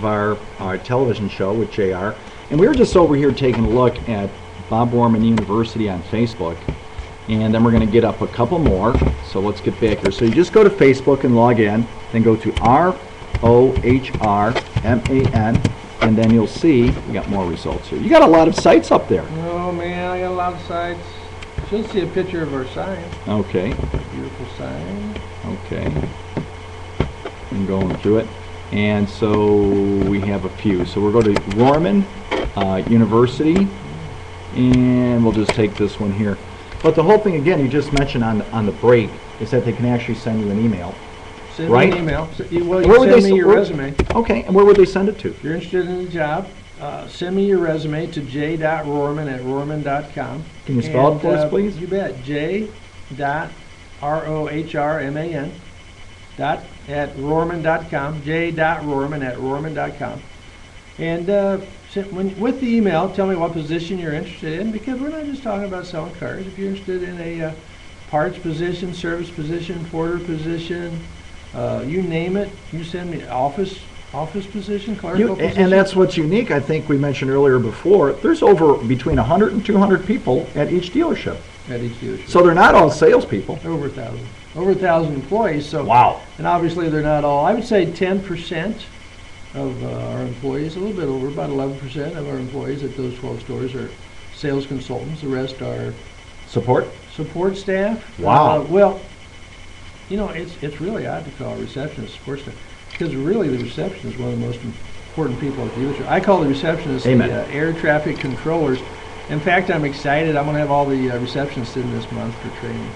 our television show with JR, and we were just over here taking a look at Bob Rohrman University on Facebook, and then we're going to get up a couple more. So let's get back here. So you just go to Facebook and log in, then go to ROHRMAN, and then you'll see we got more results here. You got a lot of sites up there. Oh man, I got a lot of sites. You'll see a picture of our sign. Okay. Beautiful sign. Okay. I'm going through it. And so we have a few. So we'll go to Rohrman University, and we'll just take this one here. But the whole thing, again, you just mentioned on the break, is that they can actually send you an email. Send right? me an email. You Where would send they me your resume. Okay, and where would they send it to? If you're interested in the job, send me your resume to j.rohrman@rohrman.com. Can you spell it for us, please? You bet. j.rohrman at rohrman.com. j.rohrman@rohrman.com. And with the email, tell me what position you're interested in, because we're not just talking about selling cars. If you're interested in a parts position, service position, porter position, you name it, you send me office position, clerical position. And that's what's unique. I think we mentioned earlier before, there's over between 100 and 200 people at each dealership. At each dealership. So they're not all salespeople. Over 1,000. Over 1,000 employees. So wow. And obviously they're not all. I would say 10% of our employees, a little bit over, about 11% of our employees at those 12 stores are sales consultants. The rest are support staff. Wow. Well, you know, it's really odd to call a receptionist support staff, because really the receptionist is one of the most important people at the dealership. I call the receptionist the air traffic controllers. In fact, I'm excited. I'm going to have all the receptionists in this month for training.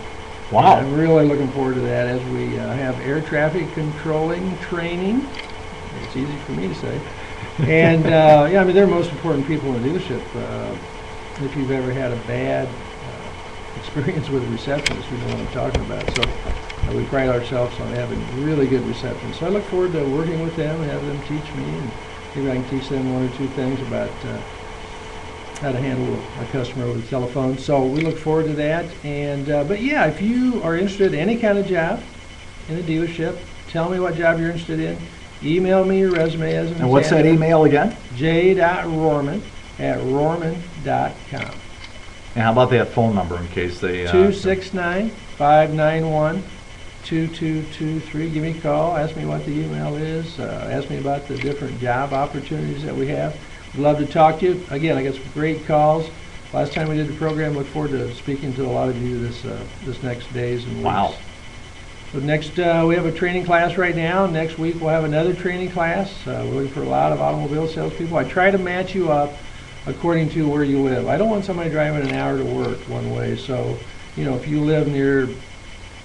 Wow. I'm really looking forward to that as we have air traffic controlling training. It's easy for me to say. And yeah, I mean, they're the most important people in the dealership. If you've ever had a bad experience with a receptionist, you know what I'm talking about. So we pride ourselves on having really good receptionists. So I look forward to working with them and having them teach me, and maybe I can teach them one or two things about how to handle a customer over the telephone. So we look forward to that. And but yeah, if you are interested in any kind of job in a dealership, tell me what job you're interested in. Email me your resume as an example. And what's that email again? j.rohrman@rohrman.com. And how about that phone number in case they... 269-591-2223. Give me a call. Ask me what the email is. Ask me about the different job opportunities that we have. I'd love to talk to you. Again, I got some great calls. Last time we did the program, look forward to speaking to a lot of you this next days and weeks. Wow. So next, we have a training class right now. Next week, we'll have another training class. We're looking for a lot of automobile salespeople. I try to match you up according to where you live. I don't want somebody driving an hour to work one way. So, you know, if you live near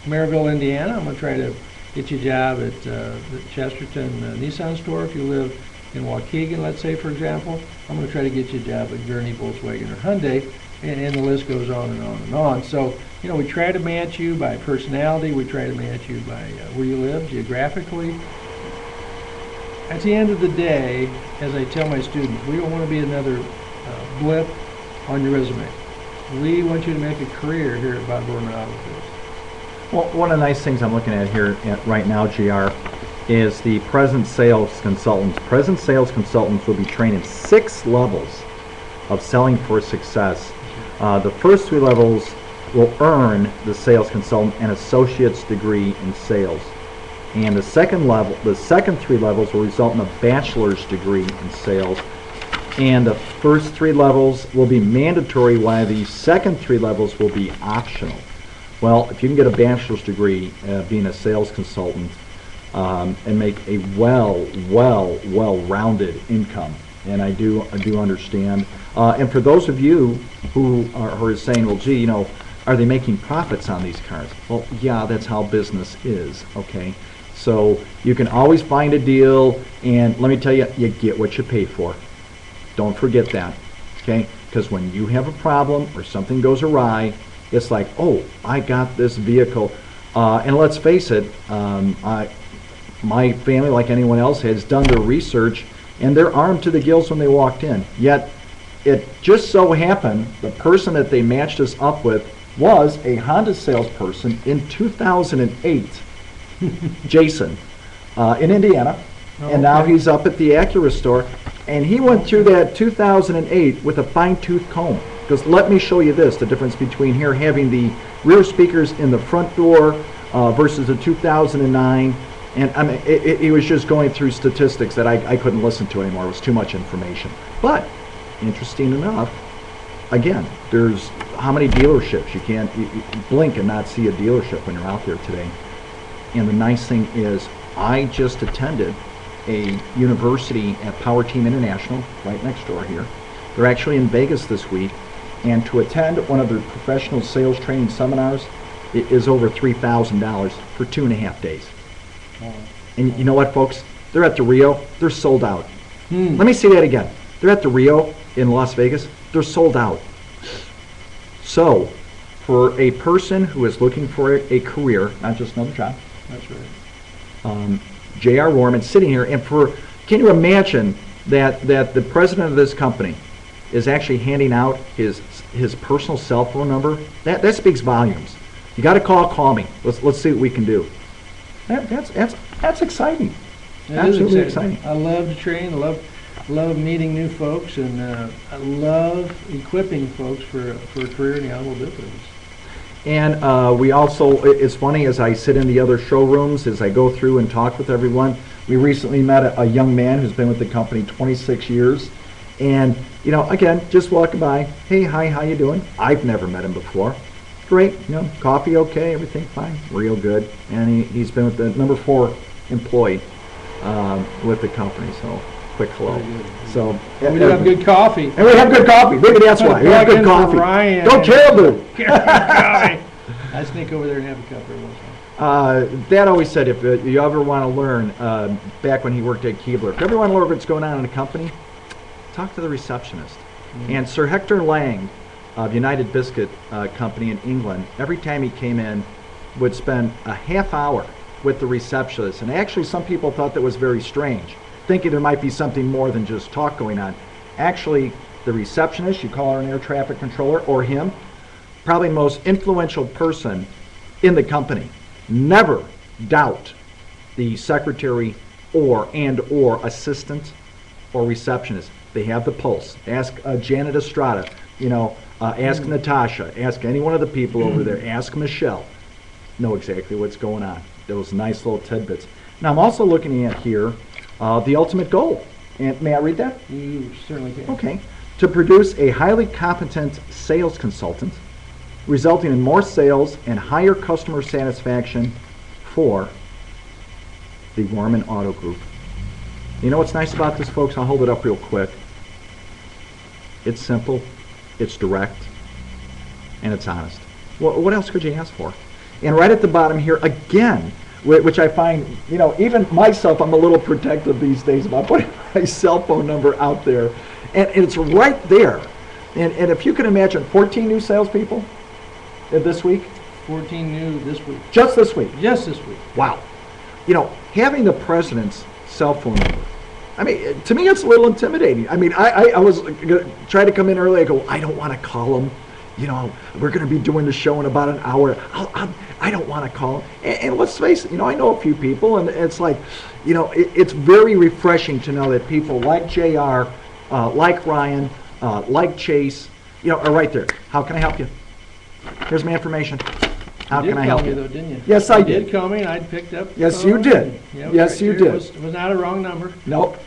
Maryville, Indiana, I'm going to try to get you a job at the Chesterton Nissan store. If you live in Waukegan, let's say, for example, I'm going to try to get you a job at Gurney, Volkswagen, or Hyundai, and the list goes on and on and on. So, you know, we try to match you by personality. We try to match you by where you live geographically. At the end of the day, as I tell my students, we don't want to be another blip on your resume. We want you to make a career here at Bob Rohrman Automobiles. Well, one of the nice things I'm looking at here right now, GR, is the present sales consultants. Present sales consultants will be trained in 6 levels of selling for success. The first 3 levels will earn the sales consultant an associate's degree in sales. And the second 3 levels will result in a bachelor's degree in sales. And the first 3 levels will be mandatory, while the second 3 levels will be optional. Well, if you can get a bachelor's degree being a sales consultant and make a well-rounded income, and I do understand. And for those of you who are saying, well, gee, you know, are they making profits on these cars? Well, yeah, that's how business is, okay? So you can always find a deal, and let me tell you, you get what you pay for. Don't forget that, okay? Because when you have a problem or something goes awry, it's like, oh, I got this vehicle. And let's face it, my family, like anyone else, has done their research, and they're armed to the gills when they walked in. Yet, it just so happened the person that they matched us up with was a Honda salesperson in 2008, Jason, in Indiana. And now Okay. he's up at the Acura store, and he went through that 2008 with a fine-tooth comb. Because let me show you this, the difference between here having the rear speakers in the front door versus the 2009. And I mean, he was just going through statistics that I couldn't listen to anymore. It was too much information. But, interesting enough, again, there's how many dealerships? You can't you blink and not see a dealership when you're out there today. And the nice thing is, I just attended a university at Power Team International, right next door here. They're actually in Vegas this week, and to attend one of their professional sales training seminars, it is over $3,000 for 2.5 days. And you know what, folks? They're at the Rio. They're sold out. Let me say that again. They're at the Rio in Las Vegas. They're sold out. So, for a person who is looking for a career, not just another job, That's right. J.R. Rohrman sitting here, and can you imagine that the president of this company is actually handing out his personal cell phone number? That speaks volumes. You got to call me. Let's see what we can do. That's exciting. It is Absolutely exciting. I love to train. I love meeting new folks, and I love equipping folks for a career in the automobile business. And we also, it's funny, as I sit in the other showrooms, as I go through and talk with everyone, we recently met a young man who's been with the company 26 years. And, you know, again, just walking by, hey, hi, how you doing? I've never met him before. Great, you know, coffee okay, everything fine, real good. And he's been with the number 4 employee with the company, so quick hello. Very good. So, We do have good coffee. and we have good coffee. Maybe that's why. We have Plug in good for coffee. Ryan. Go Caribou! I sneak over there and have a cup every once in a while. Dad always said if you ever want to learn, back when he worked at Keebler, if you ever want to learn what's going on in a company, talk to the receptionist. And Sir Hector Lang of United Biscuit Company in England, every time he came in, would spend a half hour with the receptionist. And actually some people thought that was very strange, thinking there might be something more than just talk going on. Actually, the receptionist, you call her an air traffic controller, or him, probably most influential person in the company. Never doubt the secretary or assistant or receptionist. They have the pulse. Ask Janet Estrada, you know, ask Natasha, ask any one of the people over there, ask Michelle. Know exactly what's going on. Those nice little tidbits. Now I'm also looking at here the ultimate goal. And may I read that? You certainly can. Okay. To produce a highly competent sales consultant, resulting in more sales and higher customer satisfaction for the Rohrman Auto Group. You know what's nice about this, folks? I'll hold it up real quick. It's simple, it's direct, and it's honest. What else could you ask for? And right at the bottom here, again, which I find, you know, even myself, I'm a little protective these days about putting my cell phone number out there. And it's right there. And if you can imagine 14 new salespeople this week. 14 new this week. Just this week. Just this week. Wow. You know, having the president's cell phone number, I mean, to me it's a little intimidating. I mean, I was trying to come in early. I go, I don't want to call him. You know, we're going to be doing the show in about an hour. I don't want to call him. And let's face it, you know, I know a few people, and it's like, you know, it's very refreshing to know that people like JR, like Ryan, like Chase, you know, are right there. How can I help you? Here's my information. How can I help you? You did call me though, didn't you? Yes, I You did. did call me, and I picked up the Yes, phone, you did. and, yeah, Yes, right you there. did. It was not a wrong number. Nope.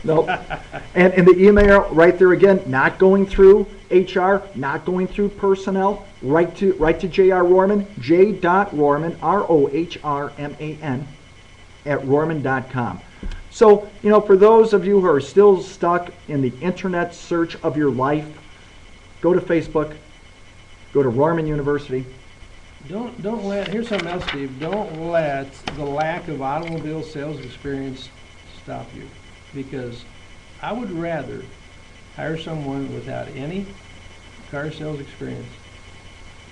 And in the email right there again, not going through HR, not going through personnel, right to J.R. Rohrman, J.Rohrman, R-O-H-R-M-A-N, at Rohrman.com. So, you know, for those of you who are still stuck in the internet search of your life, go to Facebook, go to Rohrman University. Don't let, here's something else, Steve, don't let the lack of automobile sales experience stop you. Because I would rather hire someone without any car sales experience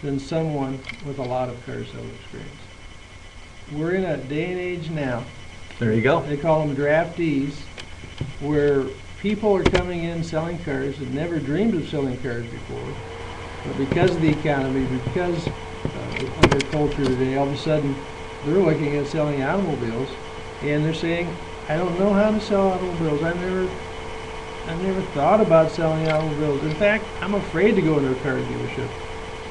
than someone with a lot of car sales experience. We're in a day and age now, There you go. they call them draftees, where people are coming in selling cars that never dreamed of selling cars before. But because of the economy, because of their culture today, all of a sudden they're looking at selling automobiles, and they're saying, I don't know how to sell automobiles. I've never thought about selling automobiles. In fact, I'm afraid to go into a car dealership.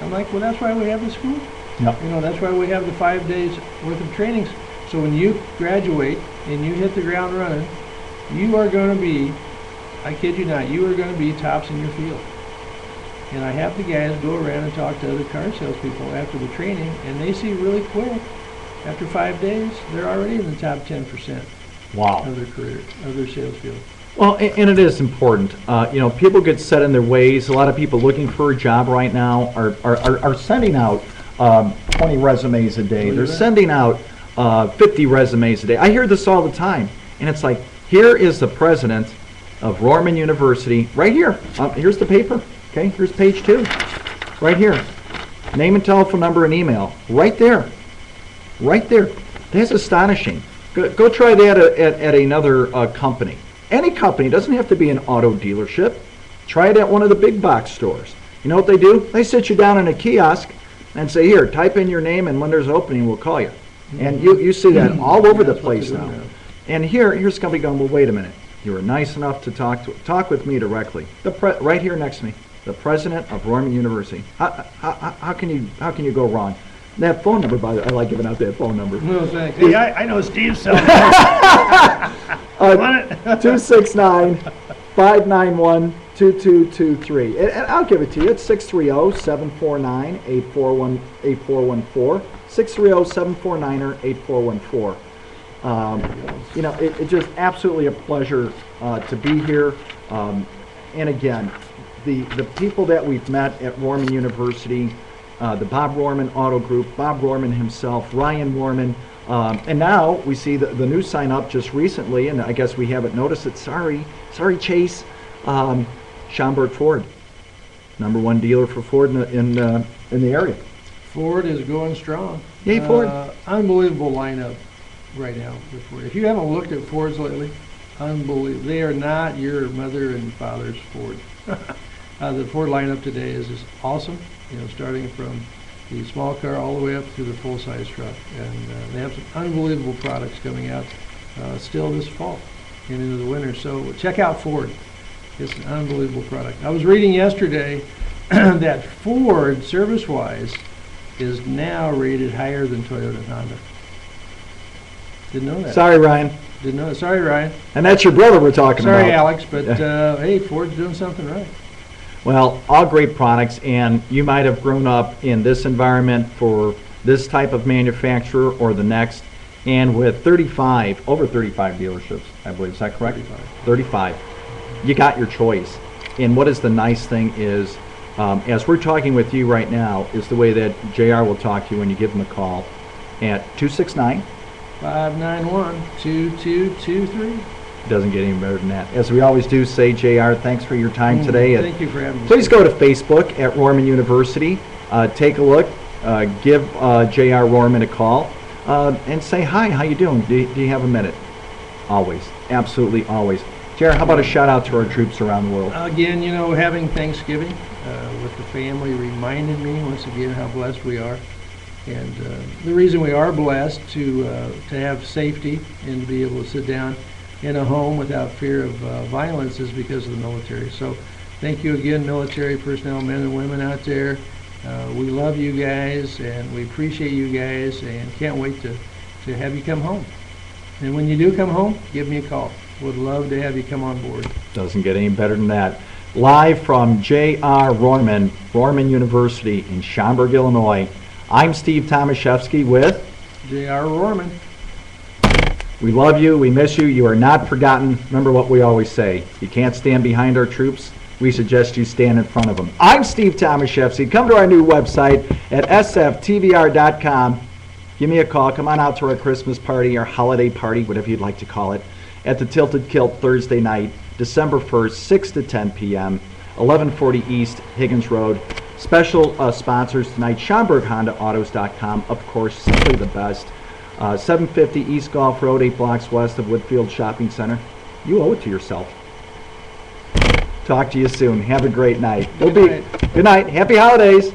I'm like, well, that's why we have the school. Yep. You know, that's why we have the 5 days worth of trainings. So when you graduate and you hit the ground running, you are going to be, I kid you not, you are going to be tops in your field. And I have the guys go around and talk to other car salespeople after the training, and they see really quick, after 5 days, they're already in the top 10% Wow. of their career, of their sales field. Well, and it is important. You know, people get set in their ways. A lot of people looking for a job right now are sending out 20 resumes a day. They're sending out 50 resumes a day. I hear this all the time. And it's like, here is the president of Rohrman University, right here. Here's the paper. Okay, here's page 2. Right here. Name and telephone number and email. Right there. Right there. That's astonishing. Go try that at another company. Any company, doesn't have to be an auto dealership. Try it at one of the big box stores. You know what they do? They sit you down in a kiosk and say, here, type in your name, and when there's an opening, we'll call you. And you see that all over the place now. And here's a company going, well, wait a minute. You were nice enough to talk with me directly. Right here next to me, the president of Rohrman University. How can you go wrong? That phone number, by the way, I like giving out that phone number. No, thanks. Hey, I know Steve's cell phone. 269-591-2223. And I'll give it to you. It's 630-749-8414. 630-749-8414. You know, it's just absolutely a pleasure to be here. And again, the people that we've met at Rohrman University, the Bob Rohrman Auto Group, Bob Rohrman himself, Ryan Rohrman, and now we see the new sign up just recently, and I guess we haven't noticed it. Sorry, Chase. Schaumburg Ford, #1 dealer for Ford in the area. Ford is going strong. Yay, Ford. Unbelievable lineup right now with Ford. If you haven't looked at Fords lately, unbelievable. They are not your mother and father's Ford. The Ford lineup today is just awesome. You know, starting from the small car all the way up to the full-size truck, and they have some unbelievable products coming out still this fall and into the winter. So check out Ford. It's an unbelievable product. I was reading yesterday that Ford, service-wise, is now rated higher than Toyota and Honda. Didn't know that. Sorry, Ryan. Didn't know that. Sorry, Ryan. And that's your brother we're talking about. Sorry, Alex, but hey, Ford's doing something right. Well, all great products, and you might have grown up in this environment for this type of manufacturer or the next, and with over 35 dealerships, I believe. Is that correct? 35. You got your choice. And what is the nice thing is, as we're talking with you right now, is the way that JR will talk to you when you give him a call at 269 591-2223. Doesn't get any better than that. As we always do say, JR, thanks for your time today. Thank you for having me. Please go to Facebook at Rohrman University. Take a look. Give JR Rohrman a call and say, hi, how you doing? Do you have a minute? Always. Absolutely always. JR, how about a shout out to our troops around the world? Again, you know, having Thanksgiving with the family reminded me once again how blessed we are. And the reason we are blessed to have safety and to be able to sit down in a home without fear of violence is because of the military. So thank you again, military personnel, men and women out there. We love you guys, and we appreciate you guys, and can't wait to have you come home. And when you do come home, give me a call. Would love to have you come on board. Doesn't get any better than that. Live from J.R. Rohrman, Rohrman University in Schaumburg, Illinois, I'm Steve Tomaszewski with J.R. Rohrman. We love you. We miss you. You are not forgotten. Remember what we always say. You can't stand behind our troops. We suggest you stand in front of them. I'm Steve Tomaszewski. Come to our new website at sftvr.com. Give me a call. Come on out to our Christmas party, our holiday party, whatever you'd like to call it, at the Tilted Kilt Thursday night, December 1st, 6 to 10 p.m., 1140 East Higgins Road. Special sponsors tonight, SchaumburgHondaAutos.com, of course, simply the best. 750 East Golf Road, 8 blocks west of Woodfield Shopping Center. You owe it to yourself. Talk to you soon. Have a great night. Good night. Good night. Happy holidays.